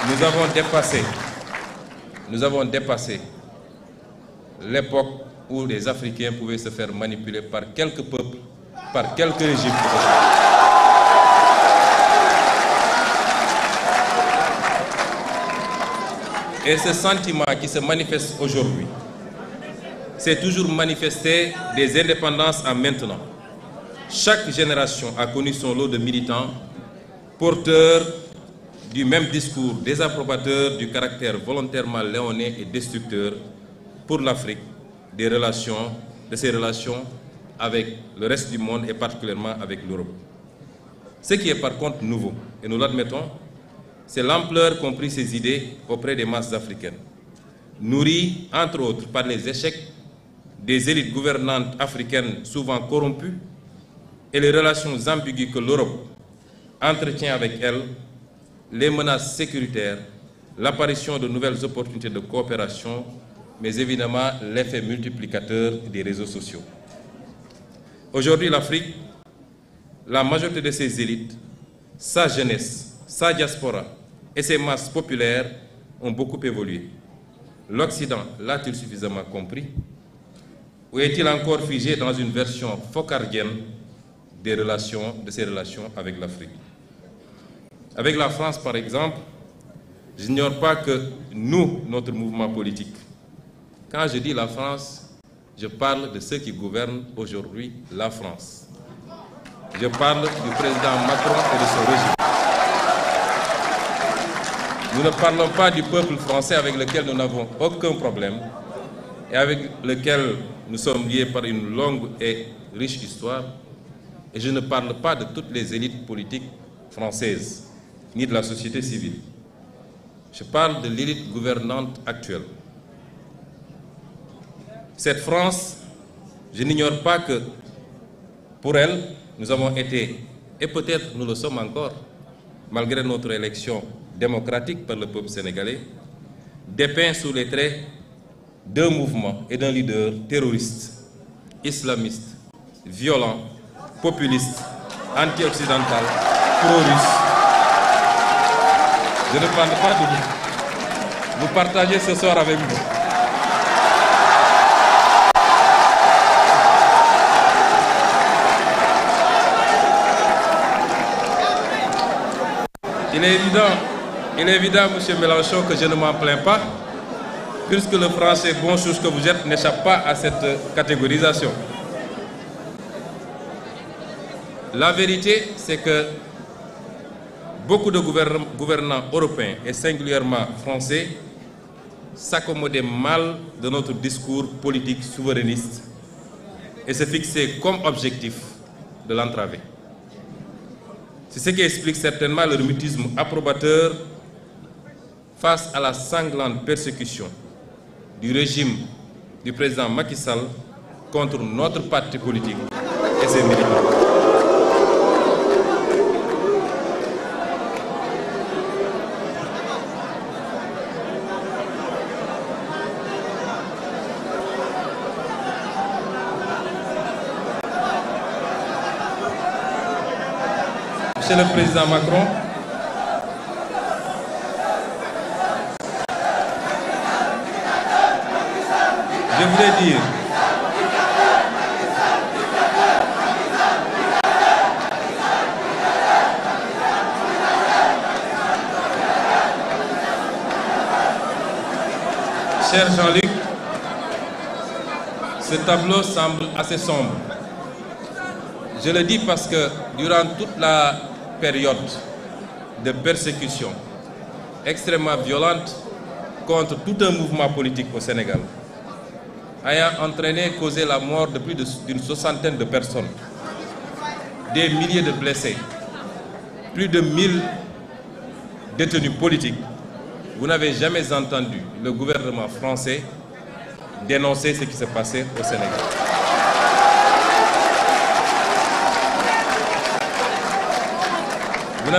nous avons dépassé l'époque où les Africains pouvaient se faire manipuler par quelques peuples, par quelques régimes. Et ce sentiment qui se manifeste aujourd'hui s'est toujours manifesté des indépendances à maintenant. Chaque génération a connu son lot de militants porteurs du même discours, désapprobateurs du caractère volontairement léonin et destructeur pour l'Afrique de ses relations avec le reste du monde et particulièrement avec l'Europe. Ce qui est par contre nouveau, et nous l'admettons, c'est l'ampleur qu'ont pris ces idées auprès des masses africaines, nourries entre autres par les échecs des élites gouvernantes africaines souvent corrompues et les relations ambiguës que l'Europe entretient avec elles, les menaces sécuritaires, l'apparition de nouvelles opportunités de coopération, mais évidemment l'effet multiplicateur des réseaux sociaux. Aujourd'hui, l'Afrique, la majorité de ses élites, sa jeunesse, sa diaspora et ses masses populaires ont beaucoup évolué. L'Occident l'a-t-il suffisamment compris? Ou est-il encore figé dans une version focardienne de ses relations avec l'Afrique? Avec la France, par exemple, j'ignore pas que nous, notre mouvement politique, quand je dis la France, je parle de ceux qui gouvernent aujourd'hui la France. Je parle du président Macron et de son régime. Nous ne parlons pas du peuple français avec lequel nous n'avons aucun problème et avec lequel nous sommes liés par une longue et riche histoire. Et je ne parle pas de toutes les élites politiques françaises, ni de la société civile. Je parle de l'élite gouvernante actuelle. Cette France, je n'ignore pas que pour elle, nous avons été, et peut-être nous le sommes encore, malgré notre élection démocratique par le peuple sénégalais, dépeints sous les traits d'un mouvement et d'un leader terroriste, islamiste, violent, populiste, anti-occidental, pro-russe. Je ne parle pas de vous. Vous partagez ce soir avec nous. Il est évident, M. Mélenchon, que je ne m'en plains pas, puisque le français bon chose que vous êtes n'échappe pas à cette catégorisation. La vérité, c'est que beaucoup de gouvernants européens, et singulièrement français, s'accommodaient mal de notre discours politique souverainiste et se fixaient comme objectif de l'entraver. C'est ce qui explique certainement leur mutisme approbateur face à la sanglante persécution du régime du président Macky Sall contre notre parti politique et ses militants. Monsieur le Président Macron, je voulais dire cher Jean-Luc, ce tableau semble assez sombre. Je le dis parce que durant toute la période de persécution extrêmement violente contre tout un mouvement politique au Sénégal, ayant entraîné, causé la mort de plus d'une soixantaine de personnes, des milliers de blessés, plus de 1000 détenus politiques, vous n'avez jamais entendu le gouvernement français dénoncer ce qui se passait au Sénégal. Vous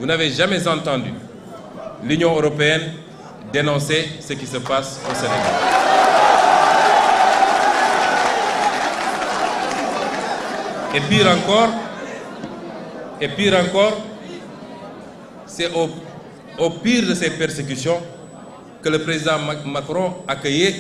n'avez jamais entendu l'Union européenne dénoncer ce qui se passe au Sénégal. Et pire encore, c'est au pire de ces persécutions que le président Macron accueillait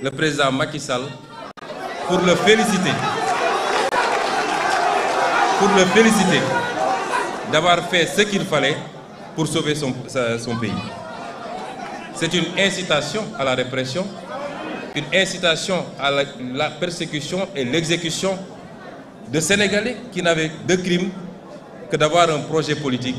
le président Macky Sall pour le féliciter d'avoir fait ce qu'il fallait pour sauver son pays. C'est une incitation à la répression, une incitation à la persécution et l'exécution de Sénégalais qui n'avaient de crime que d'avoir un projet politique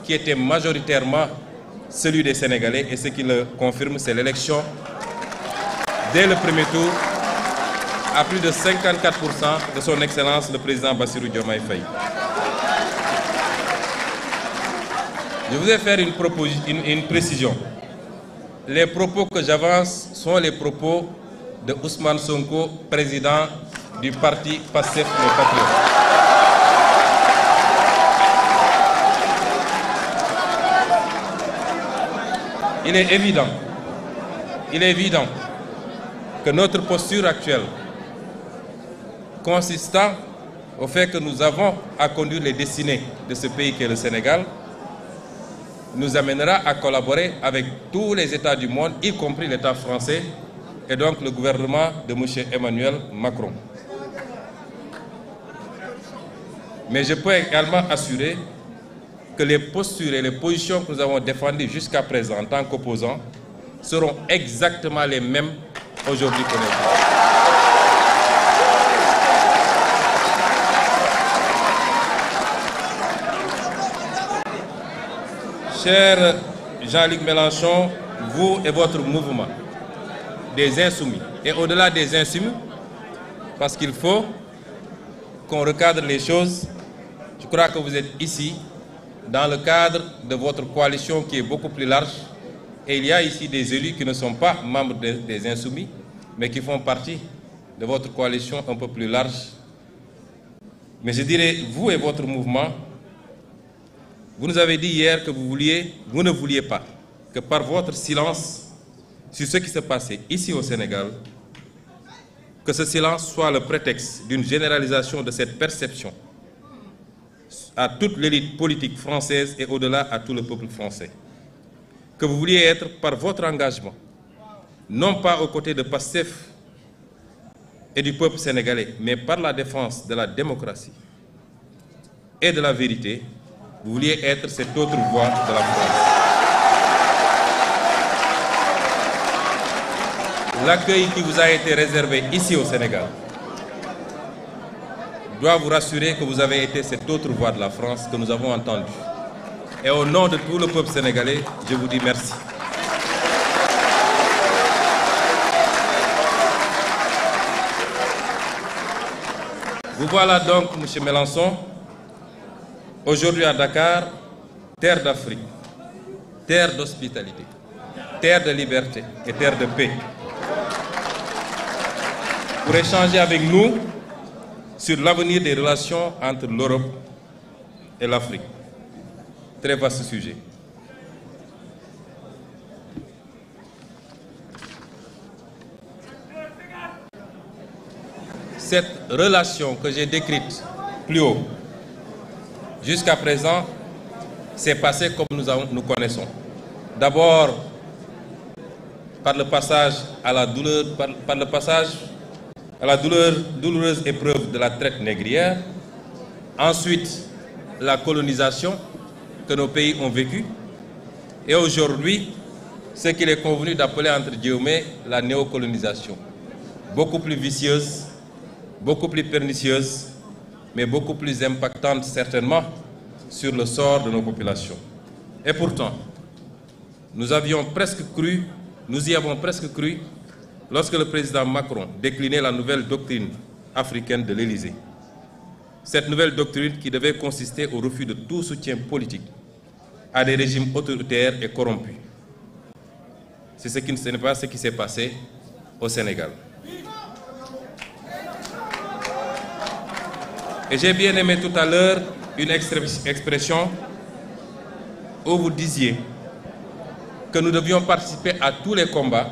qui était majoritairement celui des Sénégalais, et ce qui le confirme, c'est l'élection dès le premier tour à plus de 54% de son Excellence le président Bassirou Diomaye Faye. Je voudrais faire une précision. Les propos que j'avance sont les propos de Ousmane Sonko, président du parti Pastef les Patriotes. Il est évident que notre posture actuelle, consistant au fait que nous avons à conduire les destinées de ce pays qu'est le Sénégal, nous amènera à collaborer avec tous les États du monde, y compris l'État français et donc le gouvernement de M. Emmanuel Macron. Mais je peux également assurer que les postures et les positions que nous avons défendues jusqu'à présent en tant qu'opposants seront exactement les mêmes aujourd'hui que nous. Cher Jean-Luc Mélenchon, vous et votre mouvement des Insoumis, et au-delà des Insoumis, parce qu'il faut qu'on recadre les choses, je crois que vous êtes ici dans le cadre de votre coalition qui est beaucoup plus large, et il y a ici des élus qui ne sont pas membres des Insoumis, mais qui font partie de votre coalition un peu plus large. Mais je dirais, vous et votre mouvement, vous nous avez dit hier que vous ne vouliez pas que par votre silence sur ce qui se passait ici au Sénégal, que ce silence soit le prétexte d'une généralisation de cette perception à toute l'élite politique française et au-delà à tout le peuple français. Que vous vouliez être par votre engagement, non pas aux côtés de Pastef et du peuple sénégalais, mais par la défense de la démocratie et de la vérité, vous vouliez être cette autre voix de la France. L'accueil qui vous a été réservé ici au Sénégal doit vous rassurer que vous avez été cette autre voix de la France que nous avons entendue. Et au nom de tout le peuple sénégalais, je vous dis merci. Vous voilà donc, M. Mélenchon, aujourd'hui à Dakar, terre d'Afrique, terre d'hospitalité, terre de liberté et terre de paix, pour échanger avec nous sur l'avenir des relations entre l'Europe et l'Afrique. Très vaste sujet. Cette relation que j'ai décrite plus haut, jusqu'à présent, s'est passée comme nous connaissons. D'abord, par le passage à la douleur, par le passage à la douloureuse épreuve de la traite négrière. Ensuite, la colonisation que nos pays ont vécue. Et aujourd'hui, ce qu'il est convenu d'appeler entre guillemets la néocolonisation. Beaucoup plus vicieuse, beaucoup plus pernicieuse, mais beaucoup plus impactante certainement sur le sort de nos populations. Et pourtant, nous y avons presque cru lorsque le président Macron déclinait la nouvelle doctrine africaine de l'Élysée. Cette nouvelle doctrine qui devait consister au refus de tout soutien politique à des régimes autoritaires et corrompus. Ce n'est pas ce qui s'est passé au Sénégal. Et j'ai bien aimé tout à l'heure une expression où vous disiez que nous devions participer à tous les combats,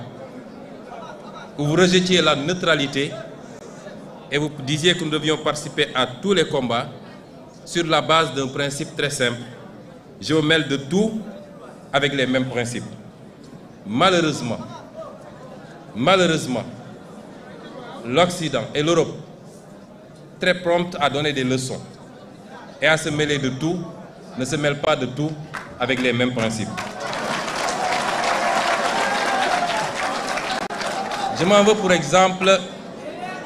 où vous rejetiez la neutralité et vous disiez que nous devions participer à tous les combats sur la base d'un principe très simple, je me mêle de tout avec les mêmes principes. Malheureusement, l'Occident et l'Europe, très promptes à donner des leçons et à se mêler de tout, ne se mêlent pas de tout avec les mêmes principes. Je m'en veux pour exemple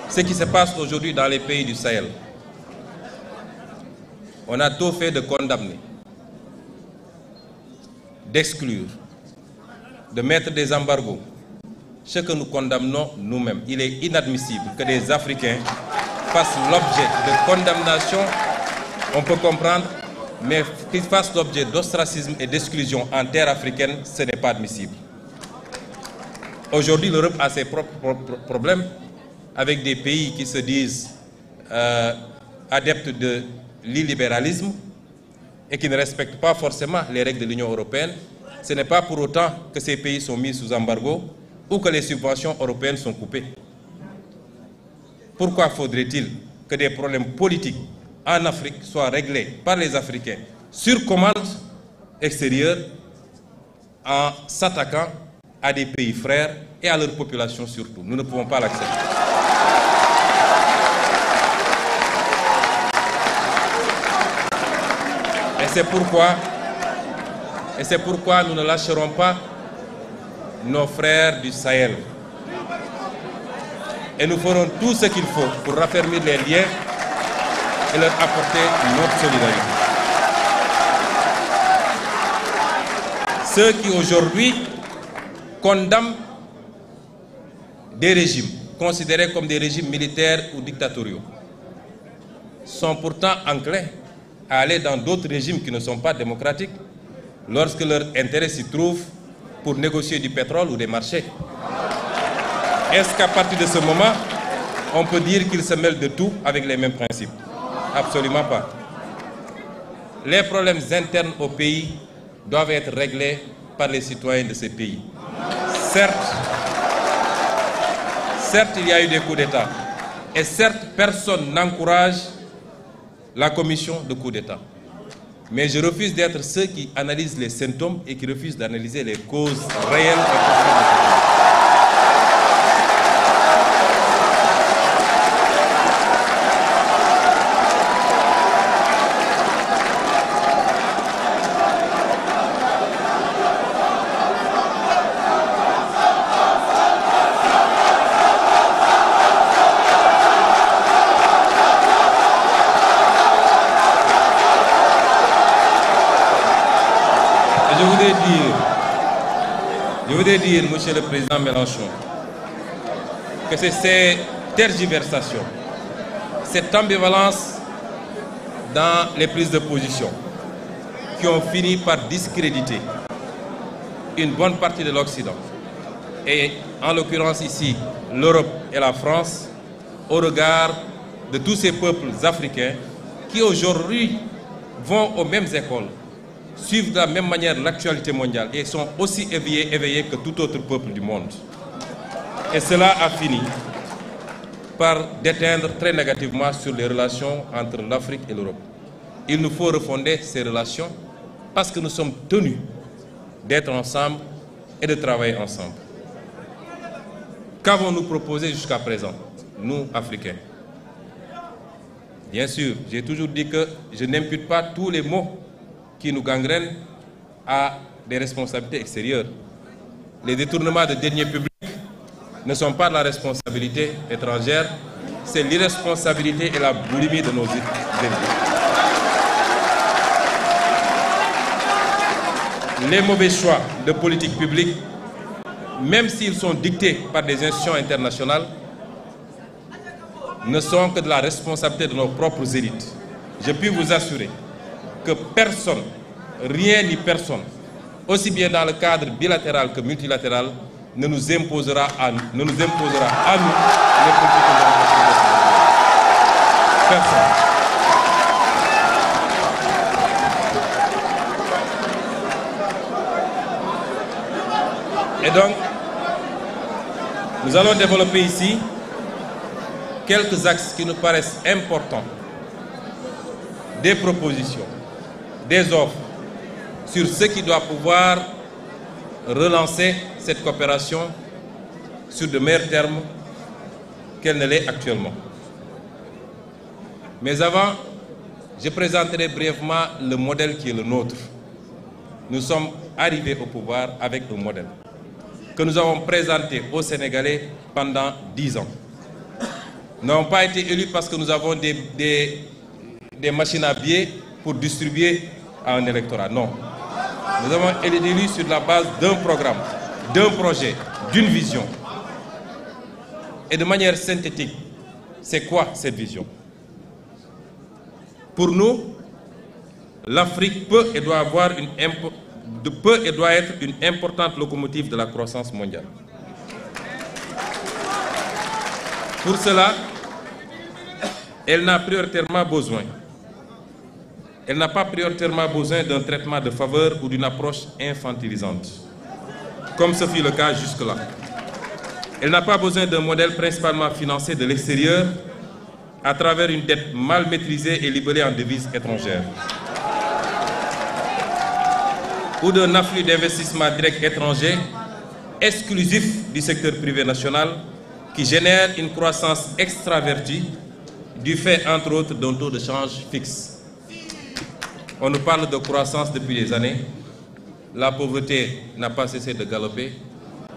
ce qui se passe aujourd'hui dans les pays du Sahel. On a tout fait de condamner, d'exclure, de mettre des embargos. Ce que nous condamnons nous-mêmes. Il est inadmissible que des Africains fassent l'objet de condamnation, on peut comprendre, mais qu'ils fassent l'objet d'ostracisme et d'exclusion en terre africaine, ce n'est pas admissible. Aujourd'hui, l'Europe a ses propres problèmes avec des pays qui se disent adeptes de l'illibéralisme et qui ne respectent pas forcément les règles de l'Union européenne. Ce n'est pas pour autant que ces pays sont mis sous embargo ou que les subventions européennes sont coupées. Pourquoi faudrait-il que des problèmes politiques en Afrique soient réglés par les Africains sur commande extérieure en s'attaquant à des pays frères et à leur population surtout? Nous ne pouvons pas l'accepter. Et c'est pourquoi nous ne lâcherons pas nos frères du Sahel. Et nous ferons tout ce qu'il faut pour raffermir les liens et leur apporter notre solidarité. Ceux qui aujourd'hui condamnent des régimes considérés comme des régimes militaires ou dictatoriaux sont pourtant enclins à aller dans d'autres régimes qui ne sont pas démocratiques lorsque leur intérêt s'y trouve pour négocier du pétrole ou des marchés. Est-ce qu'à partir de ce moment, on peut dire qu'ils se mêlent de tout avec les mêmes principes? Absolument pas. Les problèmes internes au pays doivent être réglés par les citoyens de ces pays. Certes, il y a eu des coups d'État. Et certes, personne n'encourage la commission de coups d'État. Mais je refuse d'être ceux qui analysent les symptômes et qui refusent d'analyser les causes réelles et profondes. Je voudrais dire, Monsieur le Président Mélenchon, que c'est ces tergiversations, cette ambivalence dans les prises de position qui ont fini par discréditer une bonne partie de l'Occident, et en l'occurrence ici l'Europe et la France, au regard de tous ces peuples africains qui aujourd'hui vont aux mêmes écoles, suivent de la même manière l'actualité mondiale et sont aussi éveillés que tout autre peuple du monde. Et cela a fini par déteindre très négativement sur les relations entre l'Afrique et l'Europe. Il nous faut refonder ces relations parce que nous sommes tenus d'être ensemble et de travailler ensemble. Qu'avons-nous proposé jusqu'à présent, nous, Africains? Bien sûr, j'ai toujours dit que je n'impute pas tous les maux qui nous gangrènent à des responsabilités extérieures. Les détournements de deniers publics ne sont pas de la responsabilité étrangère, c'est l'irresponsabilité et la boulimie de nos élites. Les mauvais choix de politique publique, même s'ils sont dictés par des institutions internationales, ne sont que de la responsabilité de nos propres élites. Je puis vous assurer que personne, rien ni personne, aussi bien dans le cadre bilatéral que multilatéral, ne nous imposera à nous les politiques internationales. Personne. Et donc, nous allons développer ici quelques axes qui nous paraissent importants, des propositions, des offres sur ce qui doit pouvoir relancer cette coopération sur de meilleurs termes qu'elle ne l'est actuellement. Mais avant, je présenterai brièvement le modèle qui est le nôtre. Nous sommes arrivés au pouvoir avec un modèle que nous avons présenté aux Sénégalais pendant 10 ans. Nous n'avons pas été élus parce que nous avons des machines à billets pour distribuer à un électorat. Non. Nous avons été élus sur la base d'un programme, d'un projet, d'une vision. Et de manière synthétique, c'est quoi cette vision? Pour nous, l'Afrique peut et doit être une importante locomotive de la croissance mondiale. Pour cela, elle n'a pas prioritairement besoin d'un traitement de faveur ou d'une approche infantilisante, comme ce fut le cas jusque-là. Elle n'a pas besoin d'un modèle principalement financé de l'extérieur à travers une dette mal maîtrisée et libellée en devises étrangères, ou d'un afflux d'investissements directs étrangers exclusif du secteur privé national qui génère une croissance extravertie du fait, entre autres, d'un taux de change fixe. On nous parle de croissance depuis des années. La pauvreté n'a pas cessé de galoper.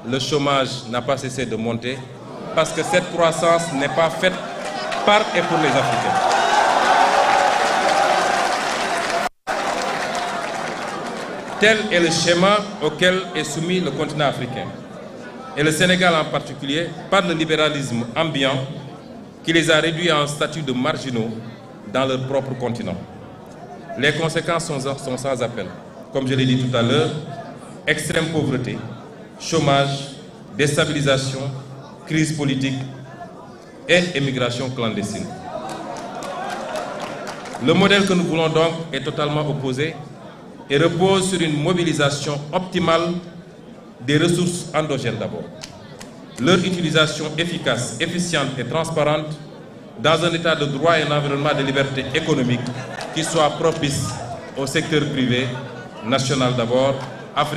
Le chômage n'a pas cessé de monter parce que cette croissance n'est pas faite par et pour les Africains. Tel est le schéma auquel est soumis le continent africain, et le Sénégal en particulier, par le libéralisme ambiant qui les a réduits à un statut de marginaux dans leur propre continent. Les conséquences sont sans appel. Comme je l'ai dit tout à l'heure, extrême pauvreté, chômage, déstabilisation, crise politique et émigration clandestine. Le modèle que nous voulons donc est totalement opposé et repose sur une mobilisation optimale des ressources endogènes d'abord. Leur utilisation efficace, efficiente et transparente dans un état de droit et un environnement de liberté économique qui soit propice au secteur privé, national d'abord, africain.